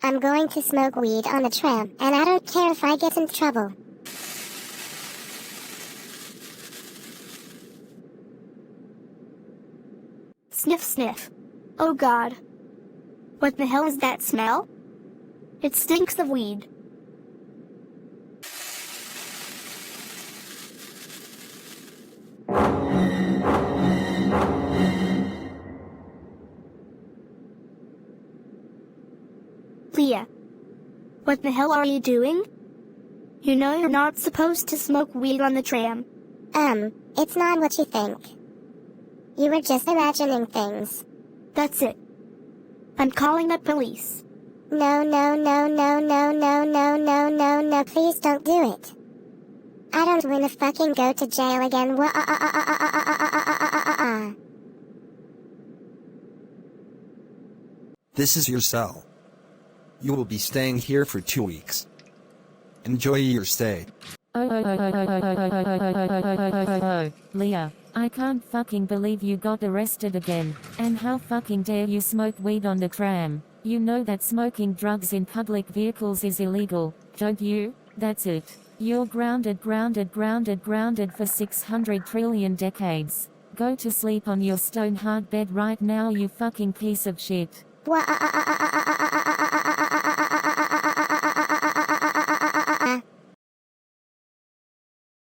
I'm going to smoke weed on the tram, and I don't care if I get in trouble. Sniff sniff. Oh God. What the hell is that smell? It stinks of weed. Leah. What the hell are you doing? You know you're not supposed to smoke weed on the tram. It's not what you think. You were just imagining things. That's it. I'm calling the police. No, please don't do it. I don't wanna fucking go to jail again. This is your cell. You will be staying here for 2 weeks. Enjoy your stay. Leah, I can't fucking believe you got arrested again. And how fucking dare you smoke weed on the tram? You know that smoking drugs in public vehicles is illegal, don't you? That's it. You're grounded for 600 trillion decades. Go to sleep on your stone hard bed right now, you fucking piece of shit.